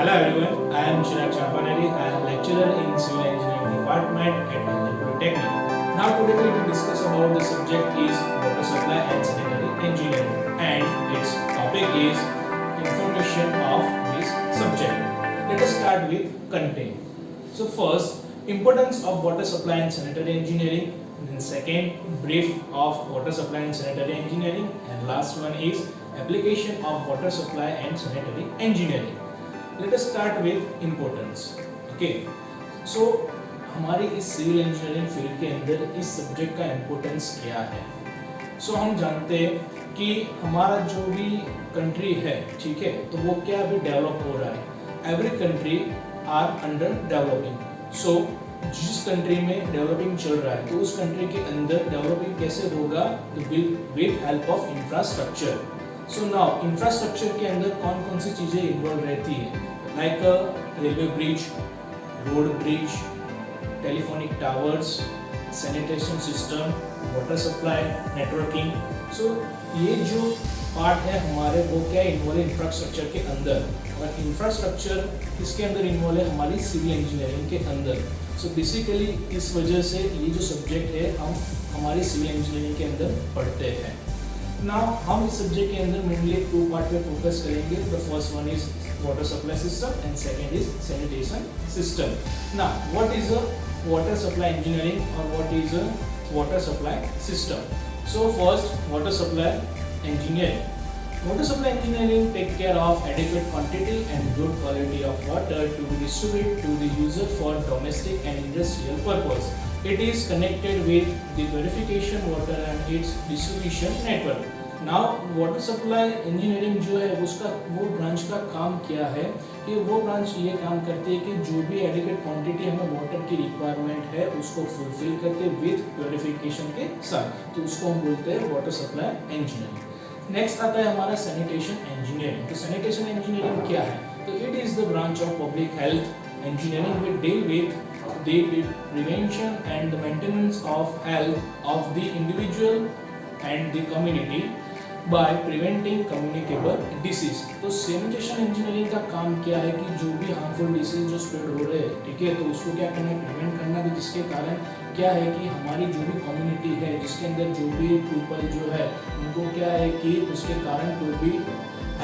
Hello everyone, I am Chirag Chapaneri. I am lecturer in Civil Engineering Department at Delhi Polytechnic. Now today we will discuss about the subject is water supply and sanitary engineering, and its topic is information of this subject. Let us start with content. So first, importance of water supply and sanitary engineering. Then second, brief of water supply and sanitary engineering, and last one is application of water supply and sanitary engineering. Let us start with importance. Okay, so हमारी इस civil engineering field के अंदर इस subject का importance क्या है। सो हम जानते हैं कि हमारा जो भी कंट्री है, ठीक है, तो वो क्या अभी डेवलप हो रहा है। Every country are under developing. So जिस कंट्री में डेवलपिंग चल रहा है तो उस कंट्री के अंदर डेवलपिंग कैसे होगा, with help of infrastructure. So now infrastructure के अंदर कौन कौन सी चीज़ें इन्वॉल्व रहती है, like railway bridge, road bridge, telephonic towers, sanitation system, water supply, networking. So ये जो पार्ट है हमारे वो क्या इन्वॉल्व है इंफ्रास्ट्रक्चर के अंदर, और इंफ्रास्ट्रक्चर किसके अंदर इन्वॉल्व है, हमारी सिविल इंजीनियरिंग के अंदर। सो बेसिकली इस वजह से ये जो सब्जेक्ट है हम हमारी सिविल इंजीनियरिंग के अंदर पढ़ते हैं। नाउ हम इस सब्जेक्ट के अंदर मेनली टू पार्ट पे फोकस करेंगे। The first one is water supply system and second is sanitation system. Now what is a water supply engineering or what is a water supply system? So first, water supply engineering. Water supply engineering take care of adequate quantity and good quality of water to be distributed to the user for domestic and industrial purpose. It is connected with the purification water and its distribution network. Now water supply engineering जो है उसका वो branch का काम क्या है कि वो ब्रांच ये काम करती है कि जो भी एडिक्वेट क्वांटिटी हमें वाटर की रिक्वायरमेंट है उसको फुलफिल करते विद प्योरिफिकेशन के साथ, तो उसको हम बोलते हैं वाटर सप्लाई इंजीनियरिंग। नेक्स्ट आता है हमारा सैनिटेशन इंजीनियरिंग। तो सैनिटेशन इंजीनियरिंग क्या है, तो it is the branch of public health engineering which deal with the prevention and the maintenance of health of the individual and the community by preventing communicable disease। तो sanitation engineering का काम क्या है कि जो भी हार्मफुल डिसीज जो spread हो रहे हैं, ठीक है, तो उसको क्या करना है, प्रिवेंट करना है, जिसके कारण क्या है कि हमारी जो भी कम्युनिटी है जिसके अंदर जो भी पीपल जो है उनको क्या है कि उसके कारण कोई भी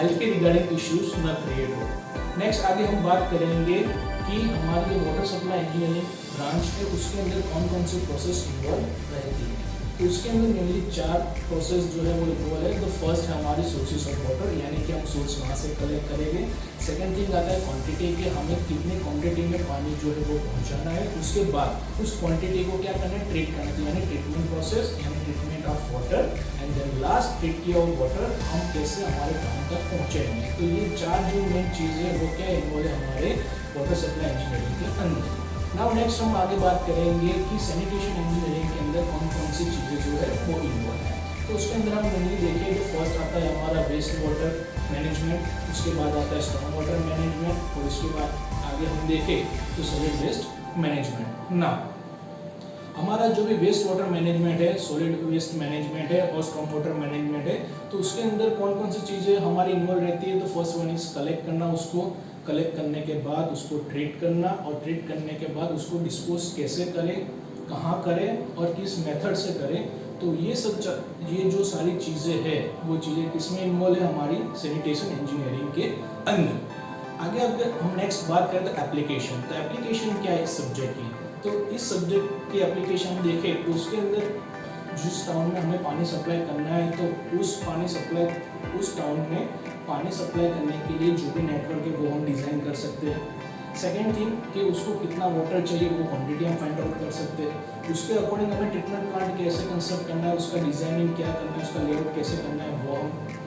हेल्थ के रिगार्डिंग इश्यूज न क्रिएट हो। नेक्स्ट आगे हम बात करेंगे कि हमारी जो वाटर सप्लाई इंजीनियरिंग ब्रांच है उसके अंदर कौन कौन सी प्रोसेस इन्वॉल्व रहती है। तो उसके अंदर मेनली 4 प्रोसेस जो है वो इन्वॉल्व है। तो फर्स्ट है हमारी सोर्सेस ऑफ वाटर, यानी कि हम सोर्स वहाँ से कलेक्ट करेंगे। सेकंड थिंग आता है क्वांटिटी के, हमें कितनी क्वांटिटी में पानी जो है वो पहुँचाना है। उसके बाद उस क्वांटिटी को क्या करना है, ट्रीट करना है, यानी ट्रीटमेंट प्रोसेस, यानी treatment of water. And then last treat किया हुआ वाटर हम कैसे हमारे गाँव तक पहुँचाएंगे। तो ये 4 जो मेन चीज़ें वो क्या इन्वॉल्व है हमारे वाटर सप्लाई इंजीनियरिंग के अंदर। नाउ नेक्स्ट हम आगे बात करेंगे कि सैनिटेशन इंजीनियरिंग के अंदर कौन कौन सी चीज़ें जो है वो इन्वॉल्व है। तो उसके अंदर हम मेनली देखिए तो फर्स्ट आता है हमारा वेस्ट वाटर मैनेजमेंट, उसके बाद आता है स्टॉर्म वाटर मैनेजमेंट, और उसके बाद आगे हम देखें तो सॉलिड वेस्ट मैनेजमेंट। ना हमारा जो भी वेस्ट वाटर मैनेजमेंट है, सॉलिड वेस्ट मैनेजमेंट है और स्टॉर्म वाटर मैनेजमेंट है, तो उसके अंदर कौन कौन सी चीज़ें हमारी इन्वॉल्व रहती है। तो फर्स्ट वन इज कलेक्ट करना, उसको कलेक्ट करने के बाद उसको ट्रीट करना, और ट्रीट करने के बाद उसको डिस्पोज कैसे करें, कहाँ करें और किस मेथड से करें। तो ये जो सारी चीज़ें हैं वो चीज़ें किसमें इन्वॉल्व है, हमारी सैनिटेशन इंजीनियरिंग के अंदर। आगे अगर हम नेक्स्ट बात करें तो एप्लीकेशन। तो एप्लीकेशन क्या है इस सब्जेक्ट की, तो इस सब्जेक्ट की एप्लीकेशन हम देखें तो उसके अंदर जिस टाउन में हमें पानी सप्लाई करना है तो उस टाउन में पानी सप्लाई करने के लिए जो भी नेटवर्क है वो हम डिज़ाइन कर सकते हैं। सेकेंड थिंग कि उसको कितना वाटर चाहिए वो क्वांटिटी हम फाइंड आउट कर सकते हैं। उसके अकॉर्डिंग हमें ट्रीटमेंट प्लांट कैसे कंस्ट्रक्ट करना है, उसका डिज़ाइनिंग क्या करना है, उसका लेआउट कैसे करना है वो हम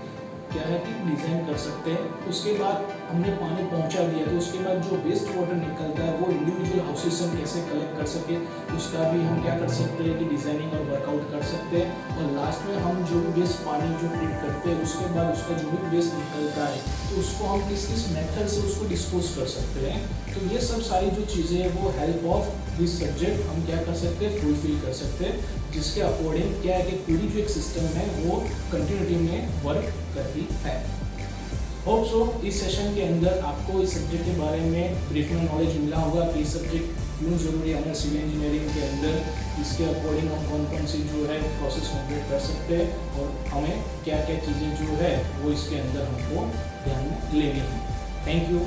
क्या है कि डिज़ाइन कर सकते हैं। उसके बाद हमने पानी पहुंचा दिया तो उसके बाद जो वेस्ट वाटर निकलता है वो इंडिविजुअल हाउसेस से हम कैसे कलेक्ट कर सके उसका भी हम क्या कर सकते हैं कि डिज़ाइनिंग और वर्कआउट कर सकते हैं। और लास्ट में हम जो भी वेस्ट पानी जो ट्रीट करते हैं उसके बाद उसका जो भी वेस्ट निकलता है तो उसको हम किस किस मेथड से उसको डिस्पोज कर सकते हैं। तो ये सब सारी जो चीज़ें हैं वो हेल्प ऑफ दिस सब्जेक्ट हम क्या कर सकते हैं, फुलफिल कर सकते हैं, जिसके अकॉर्डिंग क्या है कि पूरी जो एक सिस्टम है वो कंटिन्यूटी में वर्क करती है। होप सो इस सेशन के अंदर आपको इस सब्जेक्ट के बारे में ब्रीफ में नॉलेज मिला होगा कि इस सब्जेक्ट क्यों ज़रूरी है हमें सिविल इंजीनियरिंग के अंदर, इसके अकॉर्डिंग हम कौन कौन सी जो है प्रोसेस कंप्लीट कर सकते हैं और हमें क्या क्या चीज़ें जो है वो इसके अंदर हमको ध्यान में लेनी है। Thank you.